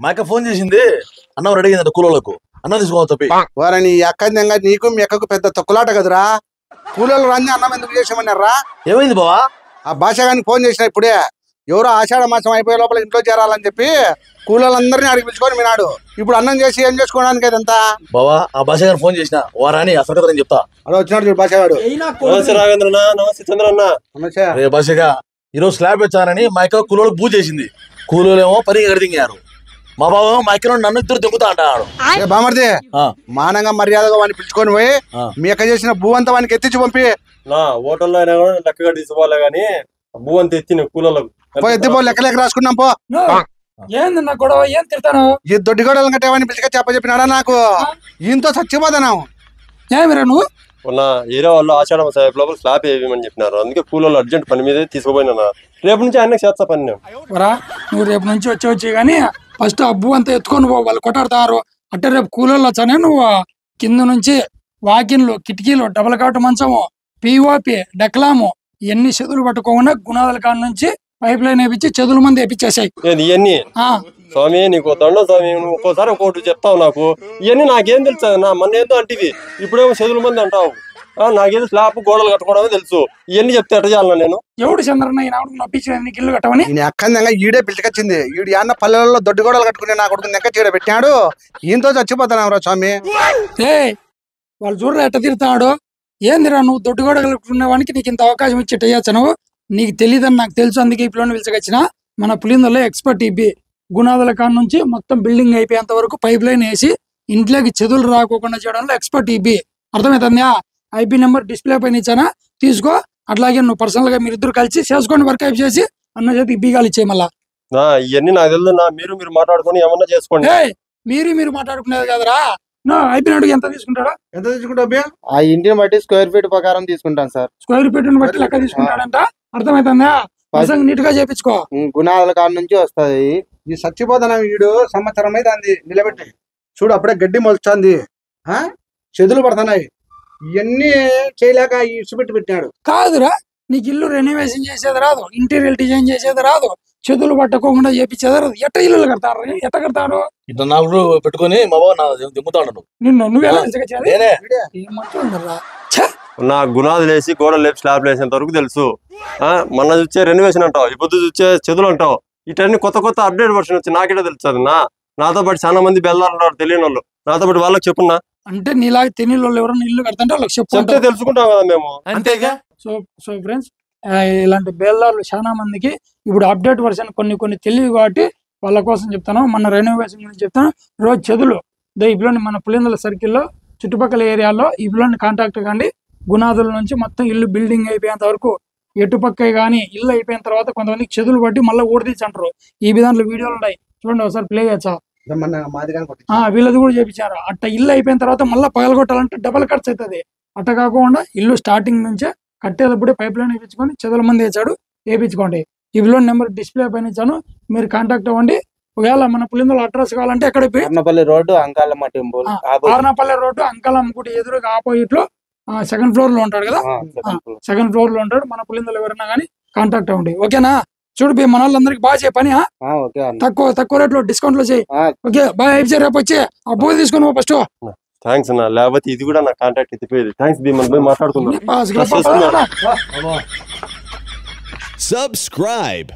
మా ఫోన్ చేసింది, అన్నం రెడీ అయిందంట కూలోళ్ళకు, అన్నం తీసుకోవాలి తప్పి. వారని ఎక్కడి నీకు మీ ఎక్కకు పెద్ద తొక్కులాట కదరా. కూలోళ్ళు రాని అన్నం ఎందుకు చేసామన్నారా? ఏమైంది బావా? ఆ భాష గారికి ఫోన్ చేసిన ఇప్పుడే, ఎవరో ఆషాఢ మాసం అయిపోయే లోపల ఇంట్లో చేరాలని చెప్పి కూలోళ్ళందరినీ అడిగి పిలుచుకొని వినాడు. ఇప్పుడు అన్నం చేసి ఏం చేసుకోవడానికి అదంతా? బావా ఆ భాష గారు ఫోన్ చేసిన వారాని అసలు కదా నేను చెప్తా. అలా వచ్చినాడు చూడు భాషగాడు. భాషగా ఈరోజు స్లాబ్ వచ్చారని మా యొక్క కూలోళ్ళకి పూజ చేసింది. కూలోళ్ళేమో పని ఎగడిదింగారు. మా బాబు మా ఇక్కడ నన్ను ఇద్దరు దింగుతా అంటాడు. బామర్ది మానంగా మర్యాదగా వాడిని పిలుచుకొని పోయి మీ అక్క చేసిన భూ అంతా వానికి ఎత్తించి పంపి. నా హోటల్లో అయినా కూడా లెక్కగా తీసుకోవాలి గానీ భూ అంతా ఎత్తి కూలోళ్ళకు ఎత్తిపో లెక్క రాసుకున్నాం పో. ఏంది నా గొడవ? ఏం తిడతాను? ఈ దొడ్డి గొడవలు కట్టే వాడిని పిలిచిగా చెప్పినాడా నాకు? ఈయంతో చచ్చిపోతాను. ఏమిరా నువ్వు? ఏరియా వాళ్ళు ఆషాఢ లోపల స్లాబ్ వేయమని చెప్పినారు. అందుకే కూలోళ్ళు అర్జెంట్ పని మీద తీసుకుపోయినా. రేపు నుంచి ఆయన చేస్తా పని. నువ్వు రేపు నుంచి వచ్చి కానీ ఫస్ట్ అబ్బు అంతా ఎత్తుకొని పో, వాళ్ళు కొట్టాడుతారు. అంటే రేపు కూలోళ్ళు వచ్చానే నువ్వు కింద నుంచి వాకిన్లు, కిటికీలు, డబల్ కాటు మంచము, పిఓపి, డెక్లాము ఇవన్నీ చెదులు పట్టుకోకుండా గుణాల కాడ నుంచి పైప్ లైన్ వేపించి చెదుల మంది వేపించేసాయి. ఇవన్నీ స్వామి నీకు దండం స్వామి, నువ్వు ఒక్కోసారి ఒక్కోటి చెప్తావు నాకు. ఇవన్నీ నాకేం తెలుసు? నా మన ఏందో అంటివి, ఇప్పుడేమో చెదుల మంది అంటావు. నాకేదో స్లాబ్ గోడలు కట్టుకోవడమే తెలుసు. ఇవన్నీ చెప్తే ఎట్ట చేయాలన్నా నేను? ఎవడు చంద్రన్న నప్పించిన ఇల్లు కట్టమని అక్కందంగా ఈడే పిలిచికొచ్చింది. ఈడు అన్న పల్లెల్లో దొడ్డి గోడలు కట్టుకుని నా కొడుకు నెక్క చీడ పెట్టాడు. ఈయంతో చచ్చిపోతాను స్వామి. వాళ్ళు చూడరా ఎట్ట తిరుగుతాడు. ఏందిరా నువ్వు దొడ్డి గోడలు కట్టుకునేవానికి నీకు ఇంత అవకాశం ఇచ్చి చేయొచ్చు. నువ్వు నీకు తెలియదని నాకు తెలుసు, అందుకే ఇప్పుడు పిలిచకొచ్చిన. మన పులిందలో ఎక్స్పర్ట్ ఇబ్బి గుణాదుల కాడ నుంచి మొత్తం బిల్డింగ్ అయిపోయేంత వరకు పైప్ లైన్ వేసి ఇంట్లోకి చెదులు రాకోకుండా చేయడంలో ఎక్స్పర్ట్ ఇబ్బి. అర్థమవుతుందా? ఐపీ నెంబర్ డిస్ప్లే పైన ఇచ్చానా, తీసుకో. అట్లాగే నువ్వు పర్సనల్ గా మీరిద్దరు కలిసి చేసుకోండి, వర్క్ అయిపు చేసి అన్న చేతి ఇబ్బీగాలు ఇచ్చే. మళ్ళా ఇవన్నీ నాకు తెలుసు. మీరు మాట్లాడుకొని ఏమన్నా చేసుకోండి. మీరు మాట్లాడుకునేది కదరా. ఐపీ అడుగు ఎంత తీసుకుంటాడా? ఎంత తీసుకుంటా? ఆ ఇంటిని బట్టి స్క్వేర్ ఫీట్ ప్రకారం తీసుకుంటాను సార్. స్క్వేర్ ఫీట్ బట్టి లెక్క తీసుకుంటాడంట. అర్థమవుతుందా? నీట్ గా చేపించుకో. గుణాల కాడ నుంచి వస్తాయి. ఈ చచ్చిపోతాను వీడు సంవత్సరం అయితే అంది నిలబెట్టి చూడు, అప్పుడే గడ్డి మొలుస్తుంది, చెదులు పడుతున్నాయి. ఇవన్నీ చేయలేక ఇసుపెట్టి పెట్టినాడు. కాదురా, నీకు ఇల్లు రెనోవేషన్ చేసేది రాదు, ఇంటీరియర్ డిజైన్ చేసేది రాదు, చెదులు పట్టుకోకుండా చేపించేది రాదు. ఎట్ట ఇల్లు కడతారు? ఎట్ట కడతారు? ఇట్లా నాకు పెట్టుకుని మా బాబు దింగుతాడు. నువ్వెలా నా గుణాలు వేసి గోడలు లేపి స్లాబ్ వేసేంత వరకు తెలుసు. మొన్న చూసే రెనోవేషన్ అంటావు, ఈ పొద్దు చూసే చెదులు అంటావు. ఇటన్నీ కొత్త అప్డేట్ వర్షన్ వచ్చి నాకేటో తెలుస్తుంది. నాతో పాటు చాలా మంది బెల్లారు తెలియని వాళ్ళు, నాతో పాటు వాళ్ళకి చెప్పున్నా. అంటే నీలాగా తెలియని వాళ్ళు ఎవరైనా ఇల్లు కడతాంటే వాళ్ళకి చెప్తే తెలుసుకుంటాం కదా మేము. అంతేగా. సో ఫ్రెండ్స్, ఇలాంటి బెల్లార్లు చాలా మందికి ఇప్పుడు అప్డేట్ వర్షన్ కొన్ని తెలియదు కాబట్టి వాళ్ళ కోసం చెప్తాను. మన రెనోవేషన్ గురించి చెప్తాను. రోజు చెదులు ఇప్పులోని మన పులిందల సర్కిల్లో చుట్టుపక్కల ఏరియాలో ఇప్పులోని కాంటాక్ట్ కాండి. గుణాదుల నుంచి మొత్తం ఇల్లు బిల్డింగ్ అయిపోయేంత వరకు ఎటుపక్క కానీ ఇల్లు అయిపోయిన తర్వాత కొంతమందికి చెదులు పట్టి మళ్ళీ ఊడదీసి అంటారు. ఈ విధానంలో వీడియోలు ఉన్నాయి, చూడండి ఒకసారి ప్లే చేయచ్చా. వీళ్ళది కూడా చేపించారు. అట్ట ఇల్లు అయిపోయిన తర్వాత మళ్ళీ పగలగొట్టాలంటే డబల్ ఖర్చు అవుతుంది. అట్ట కాకుండా ఇల్లు స్టార్టింగ్ నుంచే కట్టేటప్పుడే పైప్ లైన్ వేయించుకొని చెదుల మంది వేసాడు వేయించుకోండి. ఈ విలో నెంబర్ డిస్ప్లే పైన ఇచ్చాను, మీరు కాంటాక్ట్ అవ్వండి. ఒకవేళ మన పులిందల అడ్రస్ కావాలంటే ఎక్కడ Arnapalli road Ankalamma temple, Arnapalli road Ankalamma గుడి ఎదురుగా ఆపోజిట్ లో సెకండ్ ఫ్లోర్ లో ఉంటాడు కదా, సెకండ్ ఫ్లోర్ లో ఉంటాడు. మన పులిందలు ఎవరైనా కానీ కాంటాక్ట్ అవ్వండి. ఓకేనా? చూడు మన వాళ్ళందరికి బాగా చేయ పని, తక్కువ రేట్ లో డిస్కౌంట్ లో చేయి. Okay bye. అయిపోయి రేపు వచ్చి ఆ బోధ తీసుకుని ఫస్ట్. థ్యాంక్స్ అన్న, లేకపోతే ఇది కూడా నా కాంటాక్ట్ ఎత్తిపోయేది. థ్యాంక్స్ భీమన్ పోయి మాట్లాడుకుందాం. Subscribe.